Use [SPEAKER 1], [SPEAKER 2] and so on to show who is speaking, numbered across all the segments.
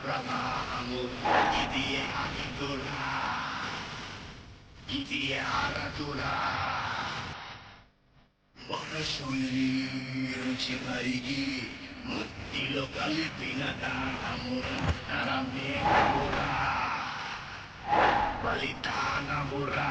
[SPEAKER 1] ప్రవాహము ఇది ఆగిదురా ఇది ఆరదురా మనసుని రుచి మరిగి ముద్దిలో కలిపిన దానమురా నరమేమురా బలిదానమురా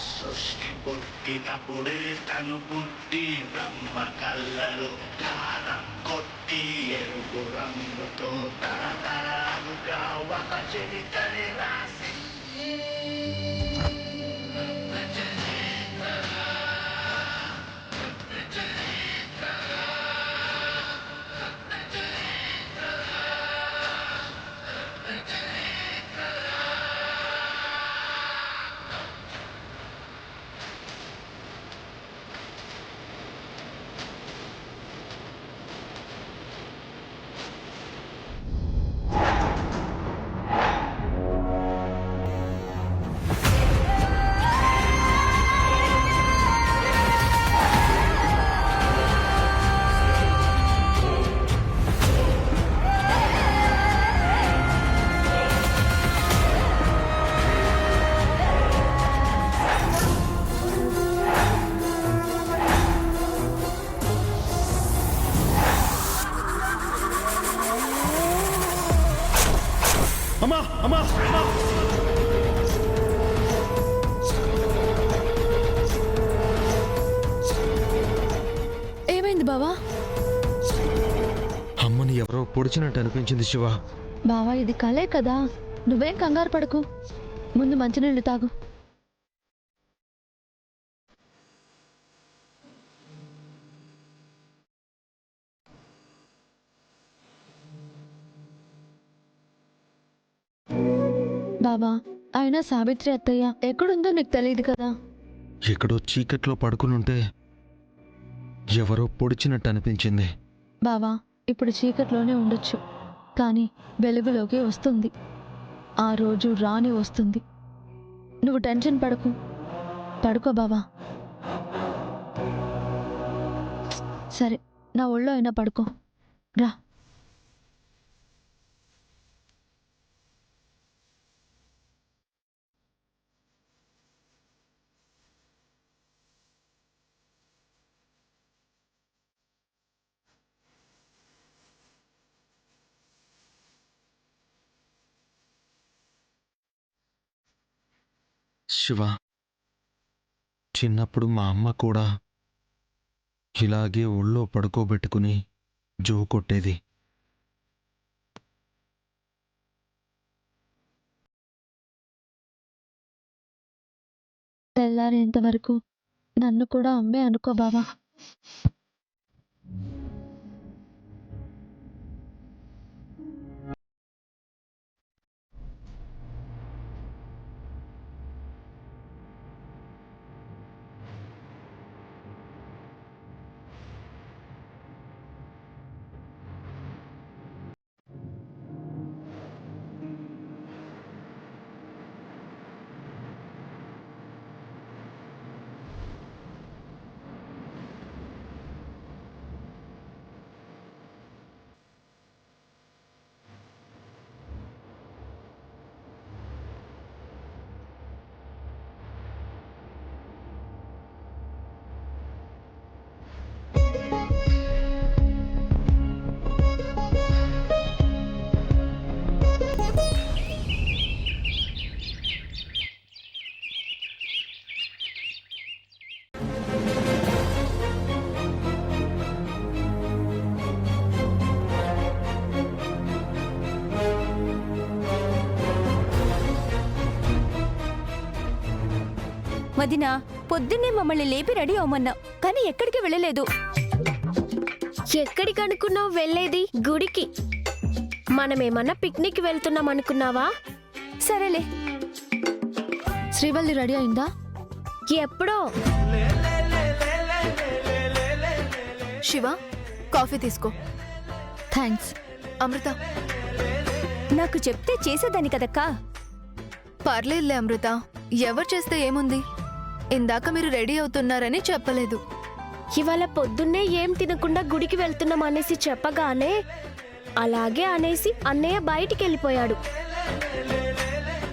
[SPEAKER 1] సృష్టి పుట్టినప్పుడే తను పుట్టి బ్రహ్మ కళ్ళలో దానం కొట్టి ఎరుపు రంగుతో తరతరాలుగా ఒక చరిత్రని రాసి
[SPEAKER 2] అమ్మా అమ్మా అమ్మా
[SPEAKER 3] ఏమైంది బావా?
[SPEAKER 2] అమ్మని ఎవరో పొడిచినట్టు అనిపించింది శివ.
[SPEAKER 3] బావా ఇది కలే కదా, నువ్వేం కంగారు పడకు. ముందు మంచినీళ్ళు తాగు. బాబా, అయినా సావిత్రి అత్తయ్య ఎక్కడుందో నీకు తెలియదు కదా.
[SPEAKER 2] ఎక్కడో చీకట్లో పడుకునుంటే ఎవరో పొడిచినట్టు అనిపించింది.
[SPEAKER 3] బావా, ఇప్పుడు చీకట్లోనే ఉండొచ్చు, కానీ వెలుగులోకి వస్తుంది. ఆ రోజు రాని వస్తుంది. నువ్వు టెన్షన్ పడకు, పడుకో బావా. సరే, నా ఒళ్ళో అయినా పడుకో రా.
[SPEAKER 2] శివ, చిన్నప్పుడు మా అమ్మ కూడా ఇలాగే ఒళ్ళో పడుకోబెట్టుకుని జో కొట్టేది.
[SPEAKER 3] తెల్లారేంత వరకు నన్ను కూడా అమ్మే అనుకో బావా.
[SPEAKER 4] వదినా, పొద్దున్నే మమ్మల్ని లేపి రెడీ అవ్వమన్నా, కానీ ఎక్కడికి వెళ్ళలేదు.
[SPEAKER 5] ఎక్కడికి అనుకున్నావు వెళ్ళేది? గుడికి. మనమేమన్నా పిక్నిక్ వెళ్తున్నాం అనుకున్నావా?
[SPEAKER 4] సరేలే.
[SPEAKER 3] శ్రీవల్లి రెడీ అయిందా?
[SPEAKER 5] ఎప్పుడో.
[SPEAKER 6] శివ, కాఫీ తీసుకో.
[SPEAKER 3] థ్యాంక్స్.
[SPEAKER 6] అమృత,
[SPEAKER 4] నాకు చెప్తే చేసేదాన్ని కదక్కా.
[SPEAKER 6] పర్లేదులే అమృత, ఎవరు చేస్తే ఏముంది. ఇందాక మీరు రెడీ అవుతున్నారని చెప్పలేదు.
[SPEAKER 5] ఇవాళ పొద్దున్నే ఏం తినకుండా గుడికి వెళ్తున్నాం అనేసి చెప్పగానే అలాగే అనేసి అన్నయ్య బయటికి వెళ్ళిపోయాడు.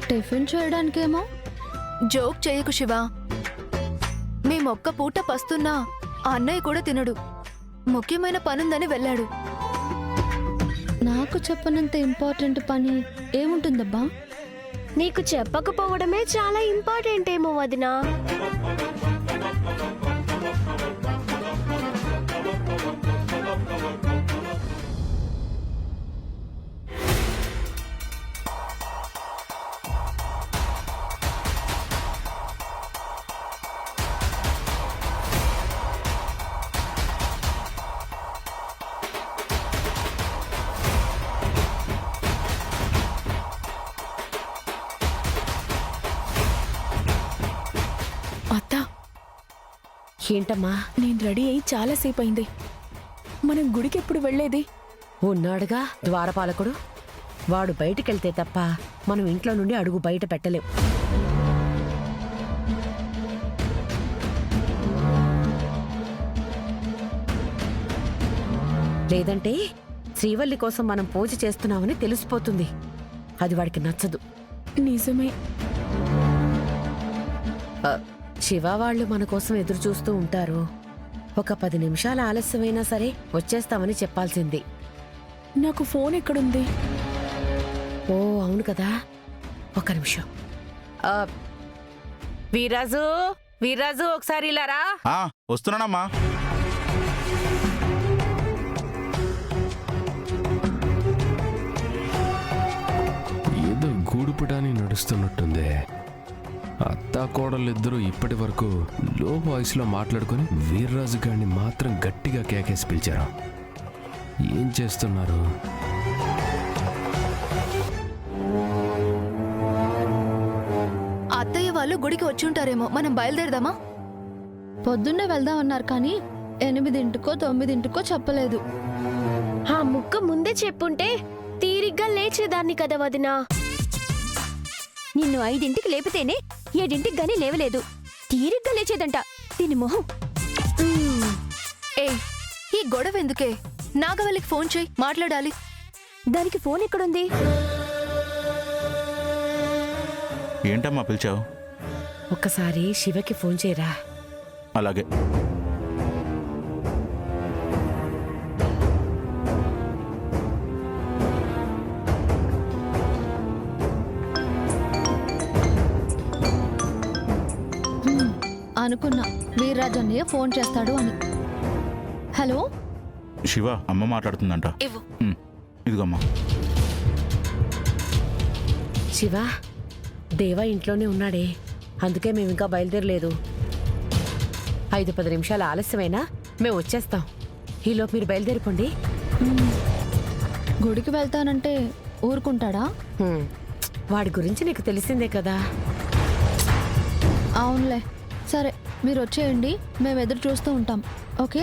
[SPEAKER 3] టిఫిన్ చేయడానికేమో.
[SPEAKER 6] జోక్ చేయకు శివ. మేమొక్క పూట పస్తున్నా ఆ అన్నయ్య కూడా తినడు. ముఖ్యమైన పనుందని వెళ్ళాడు.
[SPEAKER 3] నాకు చెప్పనంత ఇంపార్టెంట్ పని ఏముంటుందబ్బా?
[SPEAKER 5] నీకు చెప్పకపోవడమే చాలా ఇంపార్టెంట్ ఏమో వదినా.
[SPEAKER 7] అత్తా,
[SPEAKER 8] ఏంటమ్మా?
[SPEAKER 7] నేను రెడీ అయి చాలాసేపు అయింది. మనం గుడికి ఎప్పుడు వెళ్ళేది?
[SPEAKER 8] ఉన్నాడుగా ద్వారపాలకుడు. వాడు బయటికెళ్తే తప్ప మనం ఇంట్లో నుండి అడుగు బయట పెట్టలేం. లేదంటే శ్రీవల్లి కోసం మనం పూజ చేస్తున్నామని తెలిసిపోతుంది. అది వాడికి నచ్చదు.
[SPEAKER 7] నిజమే.
[SPEAKER 8] శివ వాళ్ళు మన కోసం ఎదురు చూస్తూ ఉంటారు. ఒక 10 నిమిషాల ఆలస్యమైనా సరే వచ్చేస్తామని చెప్పాల్సింది.
[SPEAKER 7] నాకు ఫోన్ ఎక్కడుంది?
[SPEAKER 8] ఓ అవును కదా, ఒక్క నిమిషం. వీర్రాజు, వీర్రాజు ఒకసారి ఇలా రా.
[SPEAKER 9] వస్తున్నానమ్మా.
[SPEAKER 2] ఏదో గూడుపుటాని నడుస్తున్నట్టుంది. అత్తా కోడలిద్దరూ ఇప్పటి వరకు లో వాయిస్లో మాట్లాడుకుని వీర్రాజు గారిని మాత్రం గట్టిగా కేకేసి పిలిచారు. ఏం చేస్తున్నారు?
[SPEAKER 6] అత్తయ్య వాళ్ళు గుడికి వచ్చి ఉంటారేమో. మనం బయలుదేరదామా?
[SPEAKER 3] పొద్దున్నే వెళ్దామన్నారు కానీ 8కో 9కో చెప్పలేదు.
[SPEAKER 5] ఆ ముక్క ముందే చెప్పుంటే తీరిగ్గా లేచేదాన్ని కదా వదినా.
[SPEAKER 4] నిన్ను 5ంటికి లేపితేనే 7ంటికి గానీ లేవలేదు. తీరిగ్గా లేచేదంట దీని మొహం.
[SPEAKER 6] ఏ ఈ గొడవ ఎందుకే? నాగవల్లికి ఫోన్ చేయి, మాట్లాడాలి.
[SPEAKER 4] దానికి ఫోన్ ఎక్కడుంది?
[SPEAKER 9] ఏంటమ్మా పిలిచావు?
[SPEAKER 8] ఒక్కసారి శివకి ఫోన్ చేయరా.
[SPEAKER 9] అలాగే.
[SPEAKER 3] అనుకున్నా వీర్రాజు అన్నయ్య ఫోన్ చేస్తాడు అని. హలో
[SPEAKER 9] శివ, అమ్మ మాట్లాడుతుందంట. ఇదిగమ్మా.
[SPEAKER 8] శివ, దేవా ఇంట్లోనే ఉన్నాడే, అందుకే మేము ఇంకా బయలుదేరలేదు. 5-10 నిమిషాలు ఆలస్యమైనా మేము వచ్చేస్తాం. ఈలోపు మీరు బయలుదేరిపోండి.
[SPEAKER 3] గుడికి వెళ్తానంటే ఊరుకుంటాడా?
[SPEAKER 8] వాడి గురించి నీకు తెలిసిందే కదా.
[SPEAKER 3] అవునులే. సరే మీరు వచ్చేయండి, మేము ఎదురు చూస్తూ ఉంటాం. ఓకే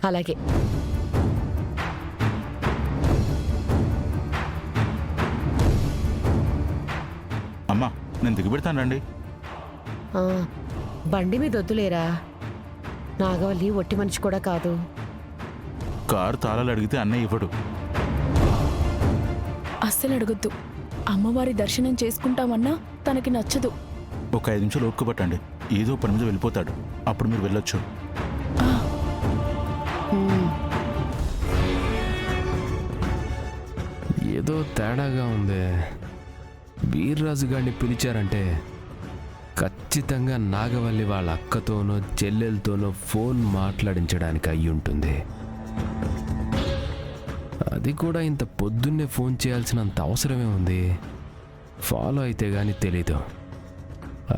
[SPEAKER 8] అలాగే.
[SPEAKER 9] అమ్మా, నేను దిగుపెడతాను రండి.
[SPEAKER 8] బండి మీద వద్దులేరా. నాగవల్లి ఒట్టి మనిషి కూడా కాదు.
[SPEAKER 9] కారు తాళాలు అడిగితే అన్నయ్య ఇవ్వడు.
[SPEAKER 7] అస్సలు అడగొద్దు. అమ్మవారి దర్శనం చేసుకుంటామన్నా తనకి నచ్చదు.
[SPEAKER 9] ఒక 5 నిమిషాలు ఓపికపట్టండి, ఏదో పని మీద వెళ్ళిపోతాడు. అప్పుడు మీరు వెళ్ళొచ్చు.
[SPEAKER 2] ఏదో తేడాగా ఉంది. వీర్రాజు గారిని పిలిచారంటే ఖచ్చితంగా నాగవల్లి వాళ్ళ అక్కతోనో చెల్లెలతోనో ఫోన్ మాట్లాడించడానికి అయి ఉంటుంది. అది కూడా ఇంత పొద్దున్నే ఫోన్ చేయాల్సినంత అవసరమే ఉంది. ఫాలో అయితే గాని తెలీదు.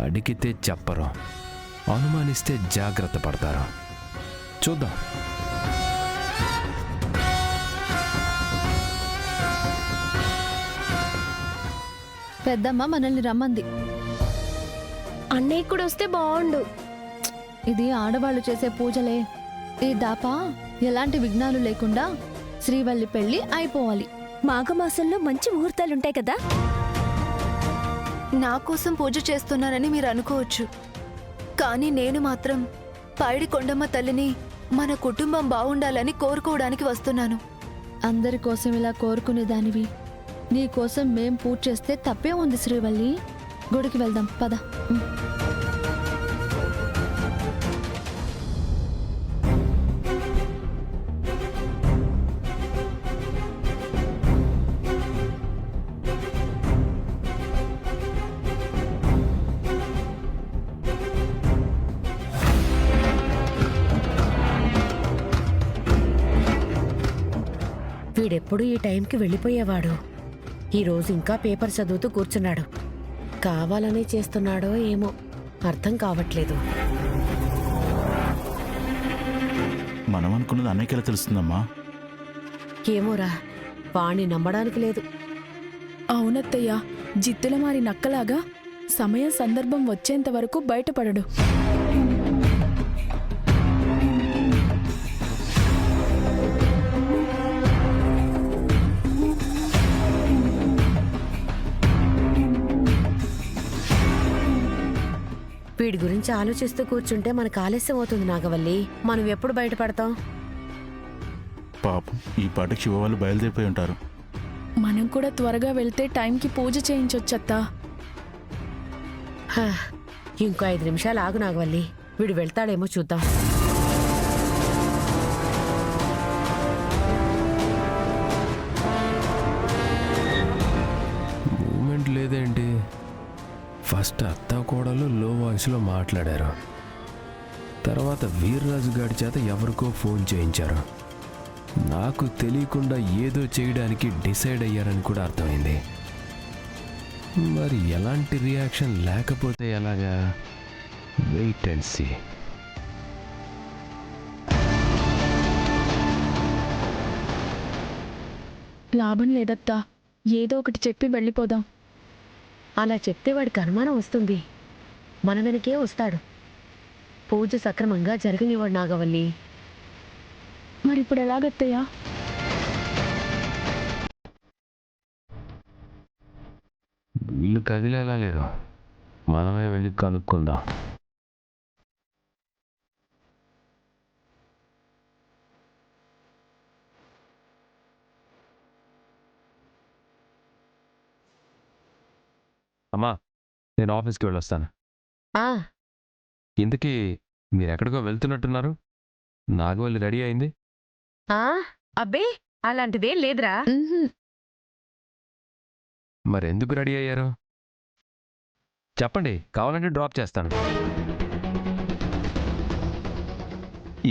[SPEAKER 2] అడిగితే చెప్పరు, అనుమానిస్తే జాగ్రత్త పడతారు. చూద్దాం.
[SPEAKER 3] పెద్దమ్మ మనల్ని రమ్మంది.
[SPEAKER 5] అన్నయ్య కూడా వస్తే బాగుండు.
[SPEAKER 3] ఇది ఆడవాళ్ళు చేసే పూజలే. ఈ దాప ఎలాంటి విఘ్నాలు లేకుండా శ్రీవల్లి పెళ్లి అయిపోవాలి.
[SPEAKER 4] మాఘమాసంలో మంచి ముహూర్తాలుంటాయి కదా.
[SPEAKER 6] నా కోసం పూజ చేస్తున్నారని మీరు అనుకోవచ్చు, కానీ నేను మాత్రం పైడి కొండమ్మ తల్లిని మన కుటుంబం బాగుండాలని కోరుకోవడానికి వస్తున్నాను.
[SPEAKER 3] అందరి కోసం ఇలా కోరుకునేదానివి నీ కోసం మేం పూజ చేస్తే తప్పే ఉంది శ్రీవల్లి. గుడికి వెళ్దాం పద.
[SPEAKER 8] వీడెప్పుడు ఈ టైంకి వెళ్ళిపోయేవాడు. ఈరోజు ఇంకా పేపర్ చదువుతూ కూర్చున్నాడు. కావాలనే చేస్తున్నాడో ఏమో అర్థం కావట్లేదు.
[SPEAKER 9] మనం అనుకున్నది అన్నయ్యకి ఎలా తెలుస్తుందమ్మా?
[SPEAKER 8] ఏమోరా, వాణ్ణి నమ్మడానికి లేదు.
[SPEAKER 7] అవునత్తయ్య, జిత్తుల మారి నక్కలాగా సమయం సందర్భం వచ్చేంత వరకు బయటపడడు.
[SPEAKER 8] వీడి గురించి ఆలోచిస్తూ కూర్చుంటే మనకు ఆలస్యం అవుతుంది నాగవల్లి. మనం ఎప్పుడు బయటపడతాం?
[SPEAKER 9] పాపం ఈ పాటకి శివ వాళ్ళు బయలుదేరిపోయి ఉంటారు.
[SPEAKER 7] మనం కూడా త్వరగా వెళ్తే టైంకి పూజ చేయించొచ్చత్తా.
[SPEAKER 8] హా, ఇంకో 5 నిమిషాలు ఆగు నాగవల్లి, వీడు వెళ్తాడేమో చూద్దాం.
[SPEAKER 10] మూమెంట్ లేదేంటి? ఫస్ట్ అత్త కోడలు లో వాయిస్లో మాట్లాడారు, తర్వాత వీర్రాజు గారి చేత ఎవరికో ఫోన్ చేయించారు. నాకు తెలియకుండా ఏదో చేయడానికి డిసైడ్ అయ్యారని కూడా అర్థమైంది. మరి ఎలాంటి రియాక్షన్ లేకపోతే ఎలాగా? Wait and see.
[SPEAKER 7] లాభం లేదత్తా, ఏదో ఒకటి చెప్పి వెళ్ళిపోదాం.
[SPEAKER 8] అలా చెప్తే వాడికి అనుమానం వస్తుంది. మన వెనకే వస్తాడు. పూజ సక్రమంగా జరగనివాడు నాగవల్లి.
[SPEAKER 7] మరి ఇప్పుడు ఎలాగత్తయ్యా?
[SPEAKER 10] వీళ్ళు కదిలేలా లేదు, మనమే వెళ్ళి కనుక్కుందాం. అమ్మా, నేను ఆఫీస్కి వెళ్ళొస్తాను.
[SPEAKER 8] ఆ,
[SPEAKER 10] ఇంతకీ మీరు ఎక్కడికో వెళ్తున్నట్టున్నారు? నాగవల్లి రెడీ అయింది?
[SPEAKER 8] ఆ, అబ్బే అలాంటిదేం లేదురా.
[SPEAKER 10] మరెందుకు రెడీ అయ్యారు చెప్పండి, కావాలంటే డ్రాప్ చేస్తాను.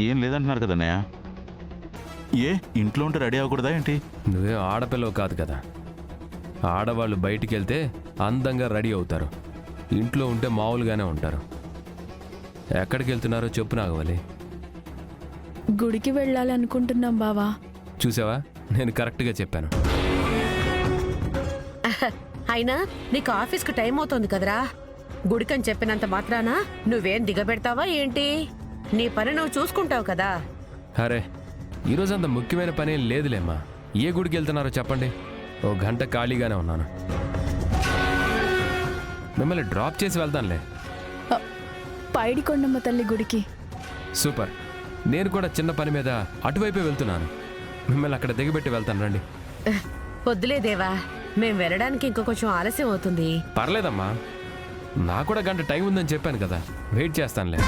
[SPEAKER 9] ఏం లేదంటున్నారు కదన్నయ్య. ఏ ఇంట్లో ఉంటే రెడీ అవ్వకూడదా ఏంటి?
[SPEAKER 10] నువ్వే ఆడపిల్లవు కాదు కదా. ఆడవాళ్ళు బయటికి వెళ్తే అందంగా రెడీ అవుతారు, ఇంట్లో ఉంటే మామూలుగానే ఉంటారు. ఎక్కడికి వెళ్తున్నారో చెప్పు నాగవల్లి.
[SPEAKER 7] గుడికి వెళ్ళాలి అనుకుంటున్నాం బావా.
[SPEAKER 10] చూసావా, నేను కరెక్ట్గా చెప్పాను.
[SPEAKER 8] అయినా నీకు ఆఫీస్కి టైం అవుతోంది కదరా. గుడికని చెప్పినంత మాత్రాన నువ్వేం దిగబెడతావా ఏంటి? నీ పని నువ్వు చూసుకుంటావు కదా.
[SPEAKER 10] అరే, ఈరోజు అంత ముఖ్యమైన పని ఏం లేదులేమ్మా. ఏ గుడికి వెళ్తున్నారో చెప్పండి, ఓ గంట ఖాళీగానే ఉన్నాను. మిమ్మల్ని డ్రాప్ చేసి వెళ్తానులే.
[SPEAKER 7] పైడికొండమ్మ తల్లి గుడికి.
[SPEAKER 10] సూపర్, నేను కూడా చిన్న పని మీద అటువైపే వెళ్తున్నాను. మిమ్మల్ని అక్కడ దిగబెట్టి వెళ్తాను, రండి.
[SPEAKER 8] వద్దులే దేవా, మేం వెళ్ళడానికి ఇంకో కొంచెం ఆలస్యం అవుతుంది.
[SPEAKER 10] పర్లేదమ్మా, నాకు కూడా గంట టైం ఉందని చెప్పాను కదా, వెయిట్ చేస్తానులే.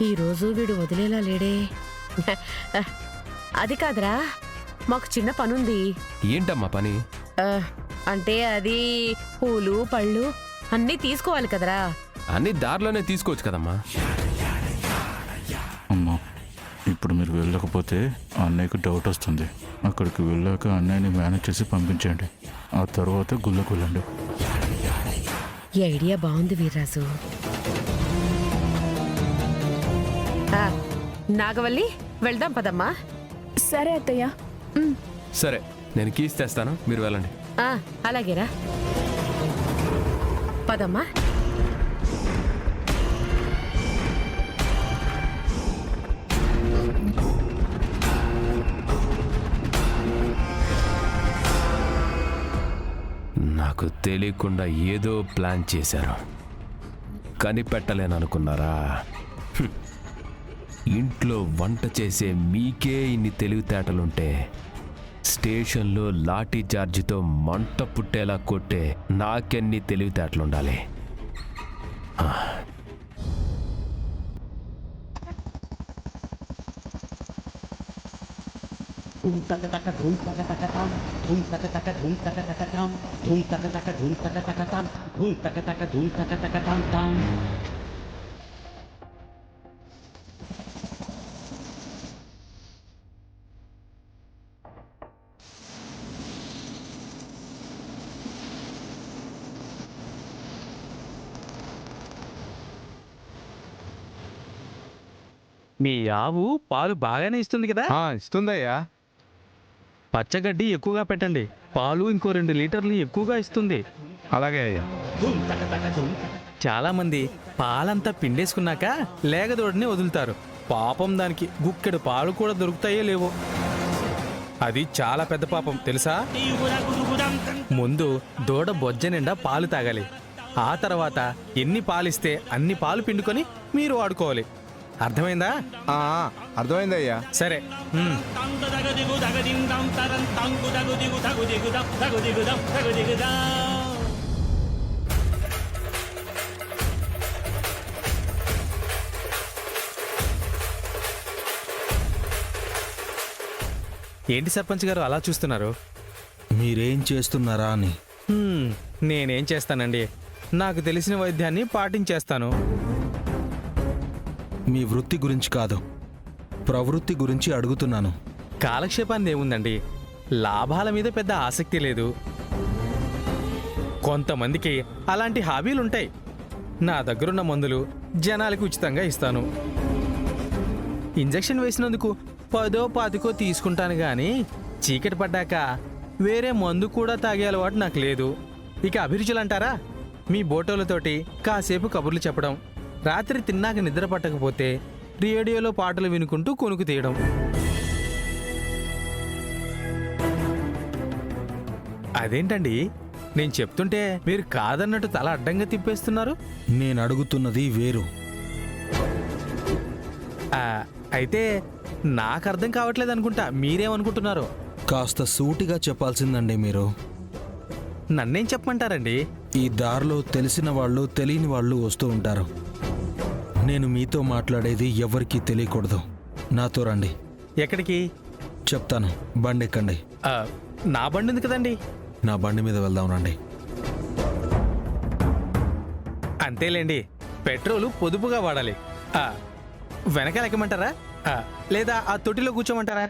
[SPEAKER 8] ఈరోజు వీడు వదిలేలా లేడే. అది కాదురా, మాకు చిన్న పనుంది.
[SPEAKER 10] ఏంటమ్మా పని?
[SPEAKER 8] అంటే అది పూలు పళ్ళు అన్నీ తీసుకోవాలి కదరా.
[SPEAKER 10] అన్ని దారిలోనే తీసుకోవచ్చు కదమ్మా.
[SPEAKER 9] అమ్మా, ఇప్పుడు మీరు వెళ్ళకపోతే అన్నయ్యకు డౌట్ వస్తుంది. అక్కడికి వెళ్ళాక అన్నయ్యని మేనేజ్ చేసి పంపించండి. ఆ తర్వాత గుళ్ళకు వెళ్ళండి.
[SPEAKER 8] ఈ ఐడియా బాగుంది వీర్రాజు. నాగవల్లి, వెళ్దాం పదమ్మా.
[SPEAKER 7] సరే అత్తయ్య.
[SPEAKER 10] సరే, నేను కీస్ తెస్తాను, మీరు వెళ్ళండి.
[SPEAKER 8] అలాగేరా, పదమ్మా.
[SPEAKER 10] నాకు తెలియకుండా ఏదో ప్లాన్ చేశారు, కనిపెట్టలేననుకున్నారా? ఇంట్లో వంట చేసే మీకే ఇన్ని తెలివితేటలుంటే స్టేషన్లో లాఠీ చార్జితో మంట పుట్టేలా కొట్టే నాకెన్ని తెలివితేటలుండాలి.
[SPEAKER 11] మీ ఆవు పాలు బాగానే ఇస్తుంది కదా?
[SPEAKER 2] ఇస్తుందయ్యా.
[SPEAKER 11] పచ్చగడ్డి ఎక్కువగా పెట్టండి. పాలు ఇంకో 2 లీటర్లు ఎక్కువగా ఇస్తుంది.
[SPEAKER 2] అలాగే అయ్యా.
[SPEAKER 11] చాలా మంది పాలంతా పిండేసుకున్నాక లేగదోడిని వదులుతారు. పాపం దానికి గుక్కెడు పాలు కూడా దొరుకుతాయో లేవో. అది చాలా పెద్ద పాపం తెలుసా? ముందు దూడ బొజ్జ నిండా పాలు తాగాలి. ఆ తర్వాత ఎన్ని పాలిస్తే అన్ని పాలు పిండుకొని మీరు వాడుకోవాలి. అర్థమైందా?
[SPEAKER 2] అర్థమైందయ్యా.
[SPEAKER 11] సరే. ఏంటి సర్పంచ్ గారు అలా చూస్తున్నారు?
[SPEAKER 2] మీరేం చేస్తున్నారా అని.
[SPEAKER 11] నేనేం చేస్తానండి, నాకు తెలిసిన వైద్యాన్ని పాటించేస్తాను.
[SPEAKER 2] మీ వృత్తి గురించి కాదు, ప్రవృత్తి గురించి అడుగుతున్నాను.
[SPEAKER 11] కాలక్షేపాన్ని ఏముందండి, లాభాల మీద పెద్ద ఆసక్తి లేదు. కొంతమందికి అలాంటి హాబీలుంటాయి. నా దగ్గరున్న మందులు జనాలకి ఉచితంగా ఇస్తాను. ఇంజెక్షన్ వేసినందుకు 10-20 తీసుకుంటాను కానీ చీకటి పడ్డాక వేరే మందు కూడా తాగే అలవాటు నాకు లేదు. ఇక అభిరుచులు అంటారా? మీ బోటోలతోటి కాసేపు కబుర్లు చెప్పడం, రాత్రి తిన్నాక నిద్ర పట్టకపోతే రేడియోలో పాటలు వినుకుంటూ కొనుక్కు తీయడం. అదేంటండి, నేను చెప్తుంటే మీరు కాదన్నట్టు తల అడ్డంగా తిప్పేస్తున్నారు?
[SPEAKER 2] నేను అడుగుతున్నది వేరు.
[SPEAKER 11] అయితే నాకు అర్థం కావట్లేదు అనుకుంటా. మీరేమనుకుంటున్నారు?
[SPEAKER 2] కాస్త సూటిగా చెప్పాల్సిందండి మీరు.
[SPEAKER 11] నన్నేం చెప్పమంటారండి?
[SPEAKER 2] ఈ దారిలో తెలిసిన వాళ్ళు తెలియని వాళ్ళు వస్తూ ఉంటారు. నేను మీతో మాట్లాడేది ఎవరికీ తెలియకూడదు. నాతో రండి.
[SPEAKER 11] ఎక్కడికి?
[SPEAKER 2] చెప్తాను, బండి ఎక్కండి.
[SPEAKER 11] నా బండి ఉంది కదండి.
[SPEAKER 2] నా బండి మీద వెళ్దాం రండి.
[SPEAKER 11] అంతేలేండి, పెట్రోలు పొదుపుగా వాడాలి. వెనకాల ఎక్కమంటారా లేదా ఆ తొట్టిలో కూర్చోమంటారా?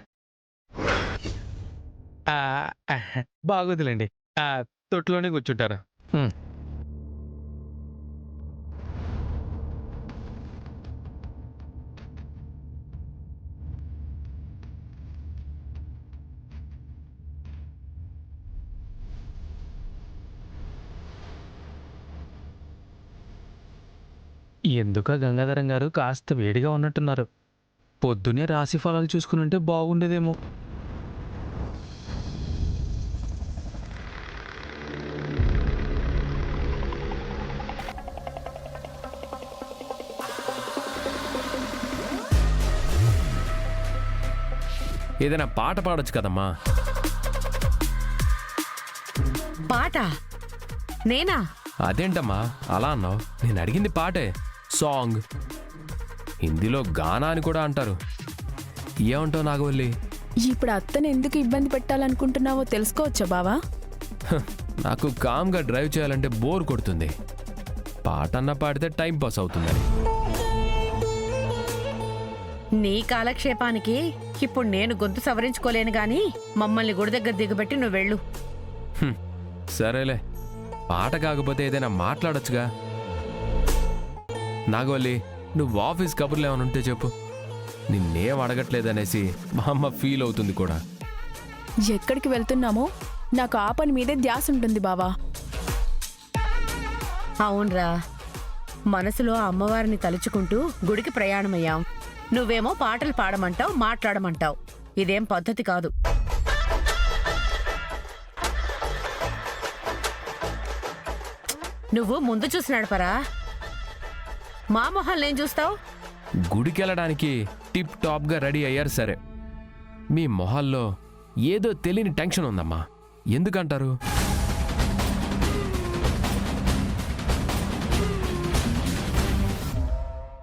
[SPEAKER 11] బాగోదులేండి, తొట్టిలోనే కూర్చుంటారు. ఎందుక గంగాధరం గారు కాస్త వేడిగా ఉన్నట్టున్నారు? పొద్దునే రాశి ఫలాలు చూసుకుని ఉంటే బాగుండేదేమో.
[SPEAKER 10] ఏదైనా పాట పాడొచ్చు కదమ్మా.
[SPEAKER 8] పాట? నేనా?
[SPEAKER 10] అదేంటమ్మా అలా అన్నావు? నేను అడిగింది పాటే, సాంగ్. హిందీలో గానా అని కూడా అంటారు. ఏమంటావు నాగవల్లి?
[SPEAKER 7] ఇప్పుడు అత్తని ఎందుకు ఇబ్బంది పెట్టాలనుకుంటున్నావో తెలుసుకోవచ్చా బావా?
[SPEAKER 10] నాకు కామ్గా డ్రైవ్ చేయాలంటే బోర్ కొడుతుంది. పాట అన్న పాడితే టైం పాస్ అవుతుందని.
[SPEAKER 8] నీ కాలక్షేపానికి ఇప్పుడు నేను గొంతు సవరించుకోలేను గాని మమ్మల్ని గుడి దగ్గర దిగబెట్టి నువ్వు వెళ్ళు.
[SPEAKER 10] సరేలే, పాట కాకపోతే ఏదైనా మాట్లాడొచ్చుగా. నాగవల్లి, నువ్వు ఆఫీస్ కబుర్లు ఏమైనా ఉంటే చెప్పు. నిన్నేం అడగట్లేదనేసి మా అమ్మ ఫీల్ అవుతుంది కూడా.
[SPEAKER 7] ఎక్కడికి వెళ్తున్నామో నాకు ఆ పని మీదే ధ్యాస ఉంటుంది బావా.
[SPEAKER 8] అవునరా, మనసులో అమ్మవారిని తలుచుకుంటూ గుడికి ప్రయాణమయ్యాం. నువ్వేమో పాటలు పాడమంటావు, మాట్లాడమంటావు. ఇదేం పద్ధతి కాదు. నువ్వు ముందు చూసి నడపరా. మా మొహాలు ఏం చూస్తావు?
[SPEAKER 10] గుడికెళ్ళడానికి టిప్ టాప్గా రెడీ అయ్యారు సరే, మీ మొహాల్లో ఏదో తెలియని టెన్షన్ ఉందమ్మా. ఎందుకంటారు?